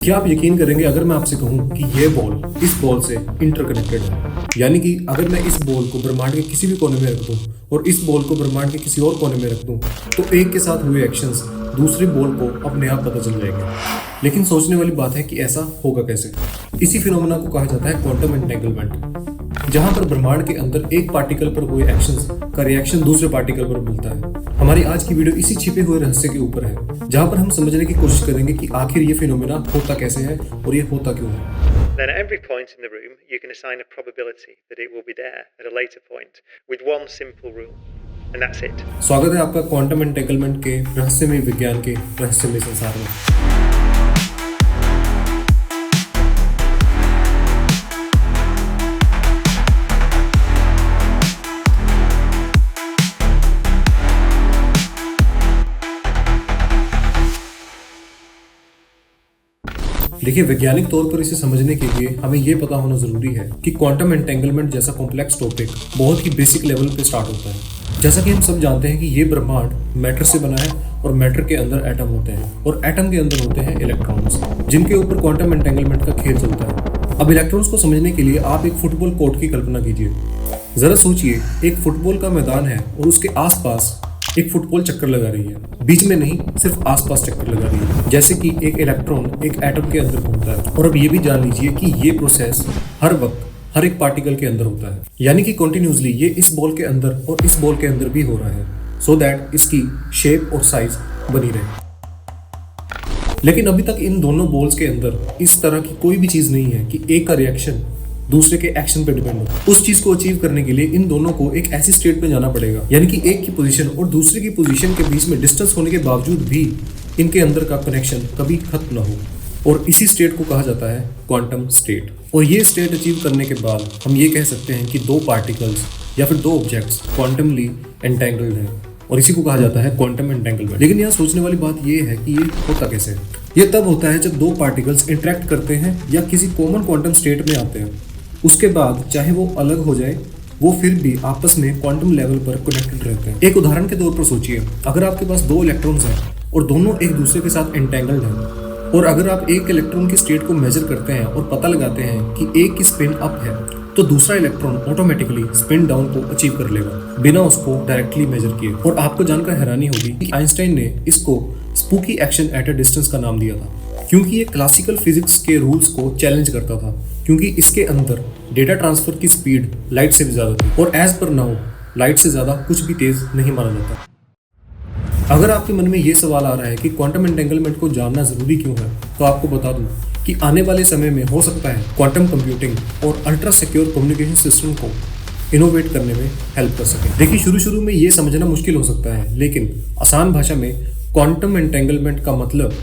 क्या आप यकीन करेंगे अगर मैं आपसे कहूं कि ये बॉल इस बॉल से इंटरकनेक्टेड है। यानी कि अगर मैं इस बॉल को ब्रह्मांड के किसी भी कोने में रख दूं और इस बॉल को ब्रह्मांड के किसी और कोने में रख दूं तो एक के साथ हुए एक्शंस दूसरे बॉल को अपने आप पता चल जाएंगे। लेकिन सोचने वाली बात है कि ऐसा होगा कैसे। इसी फिनोमेना को कहा जाता है क्वांटम एंटेंगलमेंट, जहां पर ब्रह्मांड के अंदर एक पार्टिकल पर हुए एक्शंस का रिएक्शन दूसरे पार्टिकल पर मिलता है। हमारी आज की वीडियो इसी छिपे हुए रहस्य के ऊपर है, जहां पर हम समझने की कोशिश करेंगे कि आखिर ये फिनोमेना होता कैसे है और ये होता क्यों है। Then at every point in the room, you can assign a probability that it will be there at a later point with one simple rule, and that's it. स्वागत है आपका क्वांटम एंटेंगलमेंट के रहस्यमय विज्ञान के रहस्यमय संसार में। देखिए, वैज्ञानिक तौर पर इसे समझने के लिए हमें यह पता होना जरूरी है कि क्वांटम एंटेंगलमेंट जैसा कॉम्प्लेक्स टॉपिक बहुत ही बेसिक लेवल पे स्टार्ट होता है। जैसा कि हम सब जानते हैं कि ये ब्रह्मांड मैटर से बना है और मैटर के अंदर एटम होते हैं और एटम के अंदर होते हैं इलेक्ट्रॉन्स, जिनके ऊपर क्वांटम एंटेंगलमेंट का खेल चलता है। अब इलेक्ट्रॉन्स को समझने के लिए आप एक फुटबॉल कोर्ट की कल्पना कीजिए। जरा सोचिए, एक फुटबॉल का मैदान है और उसके आसपास एक फुटबॉल चक्कर लगा रही है, बीच में नहीं, सिर्फ आसपास चक्कर लगा रही है, जैसे कि एक इलेक्ट्रॉन एक एटम के अंदर घूमता है। और अब ये भी जान लीजिए कि ये प्रोसेस हर वक्त हर एक पार्टिकल के अंदर होता है, यानी कि कंटिन्यूसली ये इस बॉल के अंदर और इस बॉल के अंदर भी हो रहा है, सो दैट इसकी शेप और साइज बनी रहे। लेकिन अभी तक इन दोनों बॉल्स के अंदर इस तरह की कोई भी चीज नहीं है कि एक का रिएक्शन दूसरे के एक्शन पे डिपेंड हो। उस चीज को अचीव करने के लिए इन दोनों को एक ऐसी स्टेट में जाना पड़ेगा, यानी कि एक की पोजीशन और दूसरे की पोजीशन के बीच में डिस्टेंस होने के बावजूद भी इनके अंदर का कनेक्शन कभी खत्म ना हो। और इसी स्टेट को कहा जाता है क्वांटम स्टेट। और ये स्टेट अचीव करने के बाद हम ये कह सकते हैं कि दो पार्टिकल्स या फिर दो ऑब्जेक्ट्स क्वांटमली एंटेंगल्ड हैं, और इसी को कहा जाता है क्वांटम एंटेंगलमेंट। लेकिन यहाँ सोचने वाली बात ये है कि ये होता कैसे। ये तब होता है जब दो पार्टिकल्स इंटरेक्ट करते हैं या किसी कॉमन क्वांटम स्टेट में आते हैं। उसके बाद चाहे वो अलग हो जाए, वो फिर भी आपस में क्वांटम लेवल पर कनेक्टेड रहते हैं। एक उदाहरण के तौर पर सोचिए, अगर आपके पास दो इलेक्ट्रॉन्स हैं और दोनों एक दूसरे के साथ एंटेंगल्ड हैं, और अगर आप एक इलेक्ट्रॉन की स्टेट को मेजर करते हैं और पता लगाते हैं कि एक की स्पिन अप है, तो दूसरा इलेक्ट्रॉन ऑटोमेटिकली स्पिन डाउन को अचीव कर लेगा बिना उसको डायरेक्टली मेजर किए। और आपको जानकर हैरानी होगी कि आइंस्टाइन ने इसको spooky action at a distance का नाम दिया था, क्योंकि ये क्लासिकल फिजिक्स के रूल्स को चैलेंज करता था, क्योंकि इसके अंदर डेटा ट्रांसफर की स्पीड लाइट से भी ज्यादा थी, और एज पर नाउ लाइट से ज्यादा कुछ भी तेज नहीं माना जाता। अगर आपके मन में ये सवाल आ रहा है कि क्वांटम एंटेंगलमेंट को जानना जरूरी क्यों है, तो आपको बता दूं कि आने वाले समय में हो सकता है क्वांटम कंप्यूटिंग और अल्ट्रा सिक्योर कम्युनिकेशन सिस्टम को इनोवेट करने में हेल्प कर सके। देखिए, शुरू में ये समझना मुश्किल हो सकता है, लेकिन आसान भाषा में क्वांटम एंटेंगलमेंट का मतलब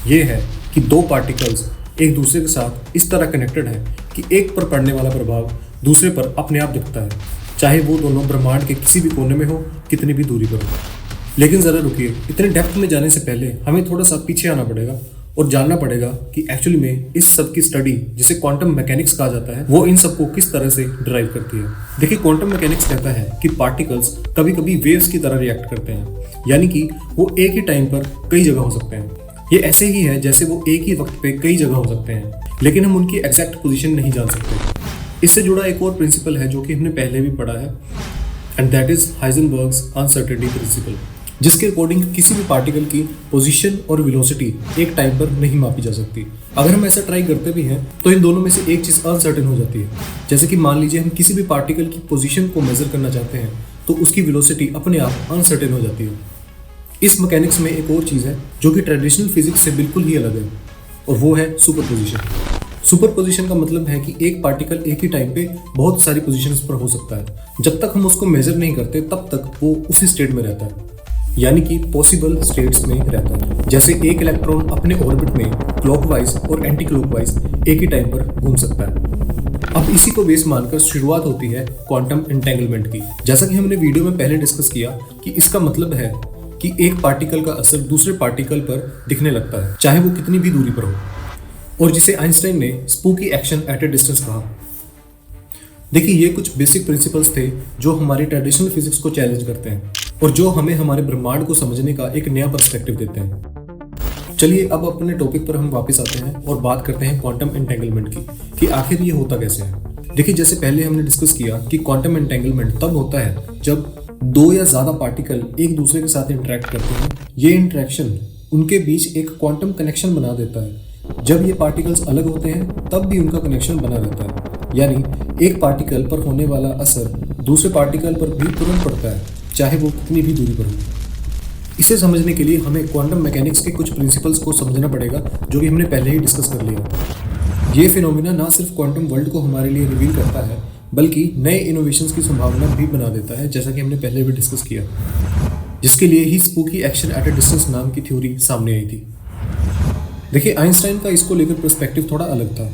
ये है कि दो पार्टिकल्स एक दूसरे के साथ इस तरह कनेक्टेड है कि एक पर पड़ने वाला प्रभाव दूसरे पर अपने आप दिखता है, चाहे वो दोनों ब्रह्मांड के किसी भी कोने में हो, कितनी भी दूरी पर हो। लेकिन जरा रुकिए, इतने डेप्थ में जाने से पहले हमें थोड़ा सा पीछे आना पड़ेगा और जानना पड़ेगा कि एक्चुअली में इस सब की स्टडी, जिसे क्वांटम मैकेनिक्स कहा जाता है, वो इन सबको किस तरह से ड्राइव करती है। देखिए, क्वांटम मैकेनिक्स कहता है कि पार्टिकल्स कभी कभी वेव्स की तरह रिएक्ट करते हैं, यानी कि वो एक ही टाइम पर कई जगह हो सकते हैं। ये ऐसे ही है जैसे वो एक ही वक्त पे कई जगह हो सकते हैं, लेकिन हम उनकी एग्जैक्ट पोजीशन नहीं जान सकते। इससे जुड़ा एक और प्रिंसिपल है जो कि हमने पहले भी पढ़ा है, and that is Heisenberg's uncertainty principle, जिसके अकॉर्डिंग किसी भी पार्टिकल की पोजीशन और वेलोसिटी एक टाइम पर नहीं मापी जा सकती। अगर हम ऐसा ट्राई करते भी हैं तो इन दोनों में से एक चीज अनसर्टेन हो जाती है। जैसे कि मान लीजिए हम किसी भी पार्टिकल की पोजीशन को मेजर करना चाहते हैं, तो उसकी वेलोसिटी अपने आप अनसर्टेन हो जाती है। इस मैकेनिक्स में एक और चीज़ है जो कि ट्रेडिशनल फिजिक्स से बिल्कुल ही अलग है, और वो है सुपरपोजिशन। सुपरपोजिशन का मतलब है कि एक पार्टिकल एक ही टाइम पे बहुत सारी पोजीशंस पर हो सकता है। जब तक हम उसको मेजर नहीं करते तब तक वो उसी स्टेट में रहता है, यानी कि पॉसिबल स्टेट्स में रहता है। जैसे एक इलेक्ट्रॉन अपने ऑर्बिट में क्लॉकवाइज और एंटी क्लॉकवाइज एक ही टाइम पर घूम सकता है। अब इसी को बेस मानकर शुरुआत होती है क्वांटम एंटेंगलमेंट की। जैसा कि हमने वीडियो में पहले डिस्कस किया कि इसका मतलब है कि एक पार्टिकल का असर दूसरे पार्टिकल पर दिखने लगता है, चाहे वो कितनी भी दूरी पर हो, और जिसे आइंस्टाइन ने spooky action at a distance कहा। देखिए, ये कुछ बेसिक प्रिंसिपल्स थे जो हमारी ट्रेडिशनल फिजिक्स को चैलेंज करते हैं और जो हमें हमारे ब्रह्मांड को समझने का एक नया पर्सपेक्टिव देते हैं। चलिए अब अपने टॉपिक पर हम वापस आते हैं और बात करते हैं क्वांटम एंटेंगलमेंट की कि आखिर ये होता कैसे है। देखिए, जैसे पहले हमने डिस्कस किया कि क्वांटम एंटेंगलमेंट तब होता है जब दो या ज़्यादा पार्टिकल एक दूसरे के साथ इंटरेक्ट करते हैं। ये इंटरेक्शन उनके बीच एक क्वांटम कनेक्शन बना देता है। जब ये पार्टिकल्स अलग होते हैं तब भी उनका कनेक्शन बना रहता है, यानी एक पार्टिकल पर होने वाला असर दूसरे पार्टिकल पर भी तुरंत पड़ता है, चाहे वो कितनी भी दूरी पर हो। इसे समझने के लिए हमें क्वांटम मैकेनिक्स के कुछ प्रिंसिपल्स को समझना पड़ेगा, जो कि हमने पहले ही डिस्कस कर लिया। ये फिनोमिना ना सिर्फ क्वांटम वर्ल्ड को हमारे लिए रिवील करता है, बल्कि नए इनोवेशंस की संभावना भी बना देता है, जैसा कि हमने पहले भी डिस्कस किया, जिसके लिए ही spooky action at a distance नाम की थ्योरी सामने आई थी। देखिए, आइंस्टाइन का इसको लेकर पर्सपेक्टिव थोड़ा अलग था।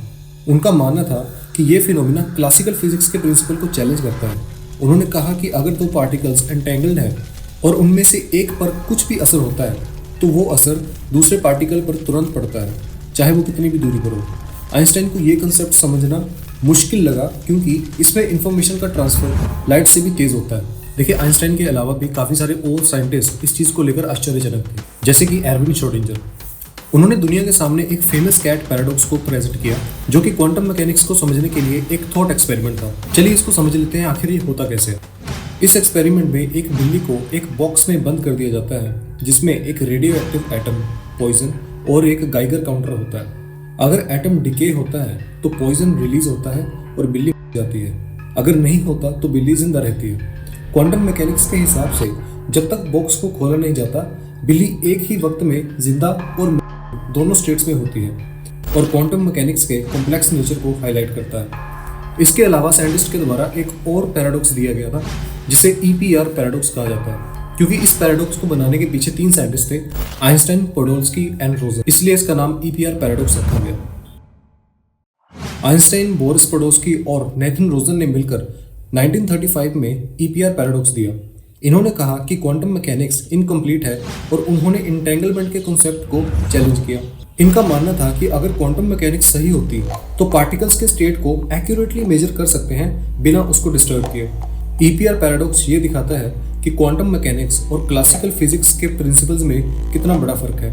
उनका मानना था कि ये फिनोमिना क्लासिकल फिजिक्स के प्रिंसिपल को चैलेंज करता है। उन्होंने कहा कि अगर दो पार्टिकल्स एंटेंगल्ड हैं और उनमें से एक पर कुछ भी असर होता है, तो वो असर दूसरे पार्टिकल पर तुरंत पड़ता है, चाहे वो कितनी भी दूरी पर हो। आइंस्टाइन को ये कंसेप्ट समझना मुश्किल लगा, क्योंकि इसमें इंफॉर्मेशन का ट्रांसफर लाइट से भी तेज होता है। देखिए, आइंस्टाइन के अलावा भी काफ़ी सारे और साइंटिस्ट इस चीज़ को लेकर आश्चर्यजनक थे, जैसे कि एर्विन श्रोडिंगर। उन्होंने दुनिया के सामने एक फेमस कैट पैराडॉक्स को प्रेजेंट किया, जो कि क्वांटम मैकेनिक्स को समझने के लिए एक थॉट एक्सपेरिमेंट था। चलिए इसको समझ लेते हैं आखिर ये होता कैसे है। इस एक्सपेरिमेंट में एक बिल्ली को एक बॉक्स में बंद कर दिया जाता है, जिसमें एक रेडियो एक्टिव एटम, पॉइजन और एक गाइगर काउंटर होता है। अगर एटम डिके होता है तो पॉइजन रिलीज होता है और बिल्ली मर जाती है। अगर नहीं होता तो बिल्ली जिंदा रहती है। क्वांटम मैकेनिक्स के हिसाब से जब तक बॉक्स को खोला नहीं जाता, बिल्ली एक ही वक्त में जिंदा और दोनों स्टेट्स में होती है, और क्वांटम मैकेनिक्स के कॉम्प्लेक्स नेचर को हाईलाइट करता है। इसके अलावा साइंटिस्ट के द्वारा एक और पैराडॉक्स दिया गया था, जिसे EPR पैराडॉक्स कहा जाता है, क्योंकि इस पैराडॉक्स को बनाने के पीछे 3 साइंटिस्ट थे, आइंस्टाइन, पोडोल्स्की एंड रोजन, इसलिए इसका नाम EPR पैराडॉक्स रखा गया। आइंस्टाइन, बोरिस पोडोल्स्की और नेथन रोजन ने मिलकर 1935 में EPR पैराडॉक्स दिया। इन्होंने कहा कि क्वांटम मैकेनिक्स इनकम्प्लीट है, और उन्होंने इंटेंगलमेंट के कॉन्सेप्ट को चैलेंज किया। इनका मानना था कि अगर क्वांटम मैकेनिक्स सही होती तो पार्टिकल्स के स्टेट को एक्यूरेटली मेजर कर सकते हैं बिना उसको डिस्टर्ब किए। EPR पैराडॉक्स ये दिखाता है कि क्वांटम मैकेनिक्स और क्लासिकल फिजिक्स के प्रिंसिपल्स में कितना बड़ा फर्क है।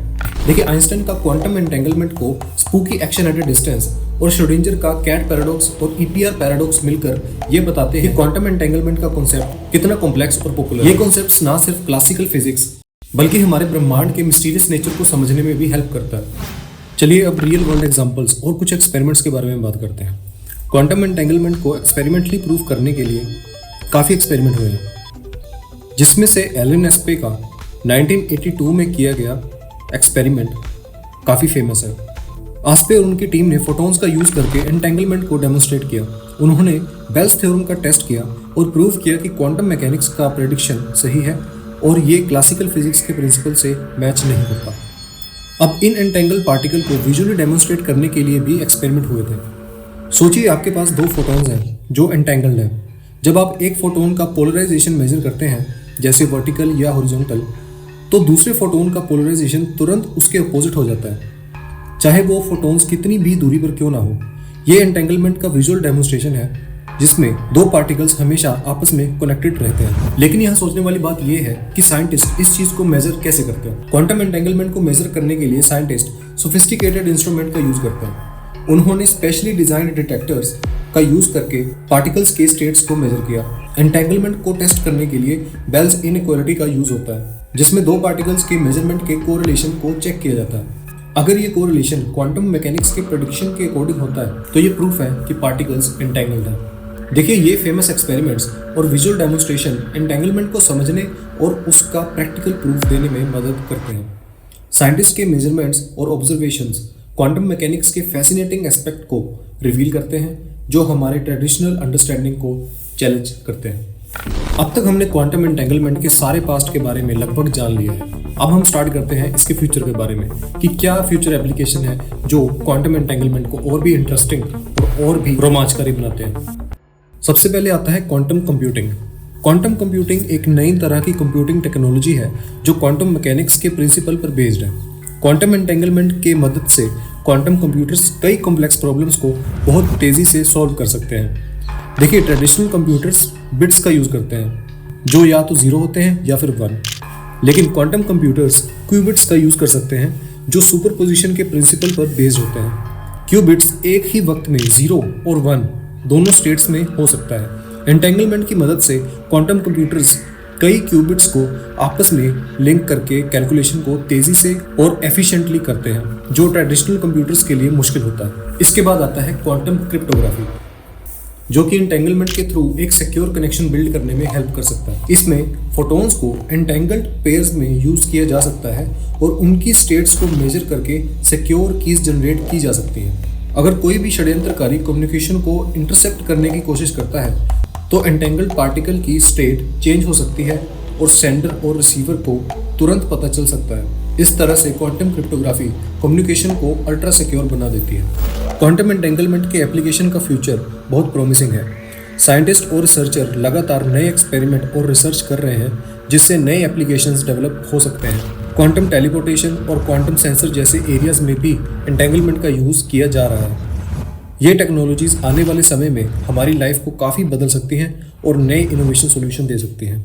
देखिए, आइंस्टाइन का क्वांटम एंटेंगलमेंट को spooky action at a distance और श्रोडिंगर का कैट पैराडॉक्स और EPR पैराडॉक्स मिलकर ये बताते हैं कि क्वांटम एंटेंगलमेंट का कॉन्सेप्ट कितना कॉम्प्लेक्स और पॉपुलर है। ये कॉन्सेप्ट्स ना सिर्फ क्लासिकल फिजिक्स बल्कि हमारे ब्रह्मांड के मिस्टीरियस नेचर को समझने में भी हेल्प करता है। चलिए अब रियल वर्ल्ड एग्जांपल्स और कुछ एक्सपेरिमेंट्स के बारे में बात करते हैं। क्वांटम एंटेंगलमेंट को एक्सपेरिमेंटली प्रूव करने के लिए काफ़ी एक्सपेरिमेंट हुए हैं, जिसमें से एलन एस्पे का 1982 में किया गया एक्सपेरिमेंट काफ़ी फेमस है। आस्पे और उनकी टीम ने फोटॉन्स का यूज़ करके एंटेंगलमेंट को डेमोन्स्ट्रेट किया। उन्होंने बेल्स थ्योरम का टेस्ट किया और प्रूव किया कि क्वांटम मैकेनिक्स का प्रेडिक्शन सही है और ये क्लासिकल फिजिक्स के प्रिंसिपल से मैच नहीं करता। अब इन एंटेंगल पार्टिकल को विजुअली डेमोन्स्ट्रेट करने के लिए भी एक्सपेरिमेंट हुए थे। सोचिए, आपके पास 2 फोटॉन्स हैं जो एंटेंगल्ड हैं। जब आप एक फोटोन का पोलराइजेशन मेजर करते हैं, जैसे वर्टिकल या हॉरिजॉन्टल, तो दूसरे फोटोन का पोलराइजेशन तुरंत उसके अपोजिट हो जाता है, चाहे वो फोटोन्स कितनी भी दूरी पर क्यों ना हो। ये एंटेंगलमेंट का विजुअल डेमोन्स्ट्रेशन है, जिसमें 2 पार्टिकल्स हमेशा आपस में कनेक्टेड रहते हैं। लेकिन यहाँ सोचने वाली बात यह है कि साइंटिस्ट इस चीज को मेजर कैसे करते हैं। क्वांटम एंटेंगलमेंट को मेजर करने के लिए साइंटिस्ट सोफिस्टिकेटेड इंस्ट्रूमेंट का यूज करते हैं। उन्होंने स्पेशली डिजाइन्ड डिटेक्टर्स का यूज करके पार्टिकल्स के स्टेट्स को मेजर किया। एंटेंगलमेंट को टेस्ट करने के लिए बेल्स इनइक्वालिटी का यूज होता है, जिसमें 2 पार्टिकल्स के मेजरमेंट के कोरिलेशन को चेक किया जाता है। अगर ये कोरिलेशन क्वांटम मैकेनिक्स के प्रेडिक्शन के अकॉर्डिंग होता है, तो ये प्रूफ है कि पार्टिकल्स एंटेंगल्ड हैं। देखिए, ये फेमस एक्सपेरिमेंट्स और विजुअल डेमोन्स्ट्रेशन एंटेंगलमेंट को समझने और उसका प्रैक्टिकल प्रूफ देने में मदद करते हैं। साइंटिस्ट के मेजरमेंट्स और ऑब्जर्वेशंस क्वांटम मैकेनिक्स के फैसिनेटिंग एस्पेक्ट को रिवील करते हैं, जो हमारे ट्रेडिशनल अंडरस्टैंडिंग को चैलेंज करते हैं। अब तक हमने क्वांटम एंटेंगलमेंट के सारे पास्ट के बारे में लगभग जान लिया है। अब हम स्टार्ट करते हैं इसके फ्यूचर के बारे में कि क्या फ्यूचर एप्लीकेशन है जो क्वांटम एंटेंगलमेंट को और भी इंटरेस्टिंग और भी रोमांचकारी बनाते हैं। सबसे पहले आता है क्वांटम कंप्यूटिंग। क्वांटम कंप्यूटिंग एक नई तरह की कंप्यूटिंग टेक्नोलॉजी है जो क्वांटम मैकेनिक्स के प्रिंसिपल पर बेस्ड है। क्वांटम एंटेंगलमेंट के मदद से क्वांटम कंप्यूटर्स कई कॉम्प्लेक्स प्रॉब्लम्स को बहुत तेज़ी से सॉल्व कर सकते हैं। देखिए, ट्रेडिशनल कंप्यूटर्स बिट्स का यूज़ करते हैं जो या तो 0 होते हैं या फिर 1, लेकिन क्वांटम कंप्यूटर्स क्यूबिट्स का यूज़ कर सकते हैं जो सुपरपोजिशन के प्रिंसिपल पर बेस्ड होते हैं। क्यूबिट्स एक ही वक्त में 0 और 1 दोनों स्टेट्स में हो सकता है। एंटेंगलमेंट की मदद से क्वांटम कंप्यूटर्स कई क्यूबिट्स को आपस में लिंक करके कैलकुलेशन को तेजी से और एफिशिएंटली करते हैं, जो ट्रेडिशनल कंप्यूटर्स के लिए मुश्किल होता है। इसके बाद आता है क्वांटम क्रिप्टोग्राफी, जो कि एंटेंगलमेंट के थ्रू एक सिक्योर कनेक्शन बिल्ड करने में हेल्प कर सकता है। इसमें फोटॉन्स को एंटेंगल्ड पेयर्स में यूज किया जा सकता है और उनकी स्टेट्स को मेजर करके सिक्योर कीज जनरेट की जा सकती हैं। अगर कोई भी षड्यंत्रकारी कम्युनिकेशन को इंटरसेप्ट करने की कोशिश करता है तो एंटेंगल्ड पार्टिकल की स्टेट चेंज हो सकती है और सेंडर और रिसीवर को तुरंत पता चल सकता है। इस तरह से क्वांटम क्रिप्टोग्राफी कम्युनिकेशन को अल्ट्रा सिक्योर बना देती है। क्वांटम एंटेंगलमेंट के एप्लीकेशन का फ्यूचर बहुत प्रॉमिसिंग है। साइंटिस्ट और रिसर्चर लगातार नए एक्सपेरिमेंट और रिसर्च कर रहे हैं जिससे नए एप्लीकेशंस डेवलप हो सकते हैं। क्वांटम टेलीपोर्टेशन और क्वांटम सेंसर जैसे एरियाज में भी एंटेंगलमेंट का यूज़ किया जा रहा है। ये टेक्नोलॉजीज आने वाले समय में हमारी लाइफ को काफ़ी बदल सकती हैं और नए इनोवेशन सॉल्यूशन दे सकती हैं।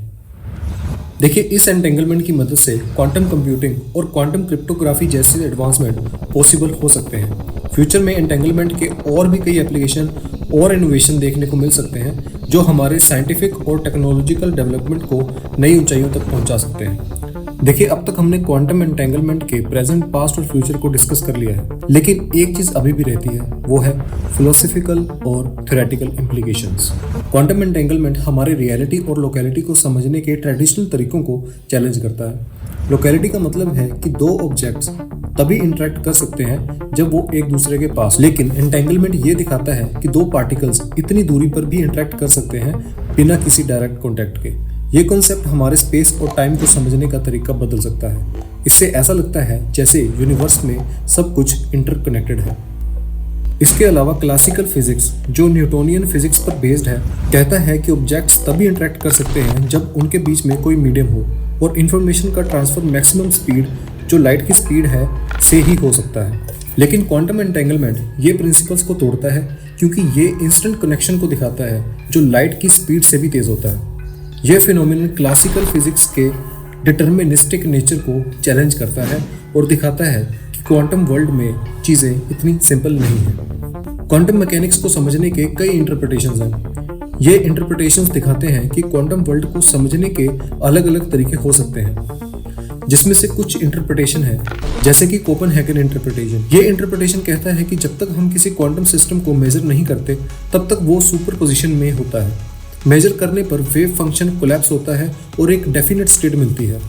देखिए, इस एंटेंगलमेंट की मदद से क्वांटम कंप्यूटिंग और क्वांटम क्रिप्टोग्राफी जैसे एडवांसमेंट पॉसिबल हो सकते हैं। फ्यूचर में एंटेंगलमेंट के और भी कई एप्लीकेशन और इनोवेशन देखने को मिल सकते हैं जो हमारे साइंटिफिक और टेक्नोलॉजिकल डेवलपमेंट को नई ऊंचाइयों तक पहुंचा सकते हैं। देखिए, अब तक हमने क्वांटम एंटेंगलमेंट के प्रेजेंट, पास्ट और फ्यूचर को डिस्कस कर लिया है, लेकिन एक चीज अभी भी रहती है, वो है फिलोसॉफिकल और थ्योरेटिकल इम्प्लीकेशंस। क्वांटम एंटेंगलमेंट हमारे रियलिटी और लोकेलिटी को समझने के ट्रेडिशनल तरीकों को चैलेंज करता है। लोकेलिटी का मतलब है कि दो ऑब्जेक्ट्स तभी इंटरेक्ट कर सकते हैं जब वो एक दूसरे के पास, लेकिन एंटेंगलमेंट ये दिखाता है कि दो पार्टिकल्स इतनी दूरी पर भी इंटरेक्ट कर सकते हैं बिना किसी डायरेक्ट कॉन्टैक्ट के। ये कॉन्सेप्ट हमारे स्पेस और टाइम को समझने का तरीका बदल सकता है। इससे ऐसा लगता है जैसे यूनिवर्स में सब कुछ इंटरकनेक्टेड है। इसके अलावा क्लासिकल फिजिक्स, जो न्यूटोनियन फिजिक्स पर बेस्ड है, कहता है कि ऑब्जेक्ट्स तभी इंटरेक्ट कर सकते हैं जब उनके बीच में कोई मीडियम हो और इन्फॉर्मेशन का ट्रांसफर मैक्सिमम स्पीड, जो लाइट की स्पीड है, से ही हो सकता है। लेकिन क्वांटम एंटेंगलमेंट ये प्रिंसिपल्स को तोड़ता है क्योंकि ये इंस्टेंट कनेक्शन को दिखाता है जो लाइट की स्पीड से भी तेज होता है। यह फिनोमिनन क्लासिकल फिजिक्स के डिटर्मिनिस्टिक नेचर को चैलेंज करता है और दिखाता है कि क्वांटम वर्ल्ड में चीज़ें इतनी सिंपल नहीं हैं। क्वांटम मैकेनिक्स को समझने के कई इंटरप्रिटेशंस हैं। ये इंटरप्रिटेशंस दिखाते हैं कि क्वांटम वर्ल्ड को समझने के अलग अलग तरीके हो सकते हैं, जिसमें से कुछ इंटरप्रिटेशन है जैसे कि कोपेनहेगन इंटरप्रिटेशन। ये इंटरप्रिटेशन कहता है कि जब तक हम किसी क्वांटम सिस्टम को मेजर नहीं करते तब तक वो सुपर पोजिशन में होता है। मेजर करने पर वेव फंक्शन कोलैप्स होता है और एक डेफिनेट स्टेट मिलती है।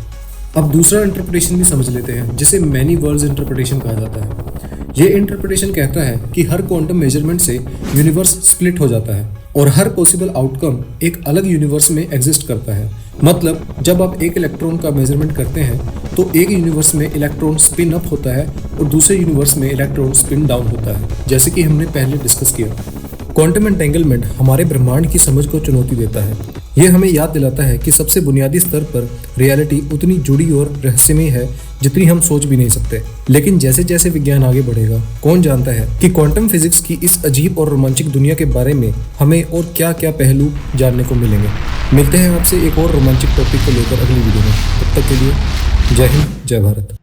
अब दूसरा इंटरप्रिटेशन भी समझ लेते हैं जिसे मैनी वर्ल्ड्स इंटरप्रिटेशन कहा जाता है। यह इंटरप्रिटेशन कहता है कि हर क्वांटम मेजरमेंट से यूनिवर्स स्प्लिट हो जाता है और हर पॉसिबल आउटकम एक अलग यूनिवर्स में एग्जिस्ट करता है। मतलब जब आप एक इलेक्ट्रॉन का मेजरमेंट करते हैं तो एक यूनिवर्स में इलेक्ट्रॉन स्पिन अप होता है और दूसरे यूनिवर्स में इलेक्ट्रॉन स्पिन डाउन होता है, जैसे कि हमने पहले डिस्कस किया। क्वांटम एंटेंगलमेंट हमारे ब्रह्मांड की समझ को चुनौती देता है। यह हमें याद दिलाता है कि सबसे बुनियादी स्तर पर रियलिटी उतनी जुड़ी और रहस्यमय है जितनी हम सोच भी नहीं सकते। लेकिन जैसे जैसे विज्ञान आगे बढ़ेगा, कौन जानता है कि क्वांटम फिजिक्स की इस अजीब और रोमांचक दुनिया के बारे में हमें और क्या क्या पहलू जानने को मिलेंगे। मिलते हैं आपसे एक और रोमांचक टॉपिक को लेकर अगली वीडियो में। तब तक के लिए जय हिंद, जय भारत।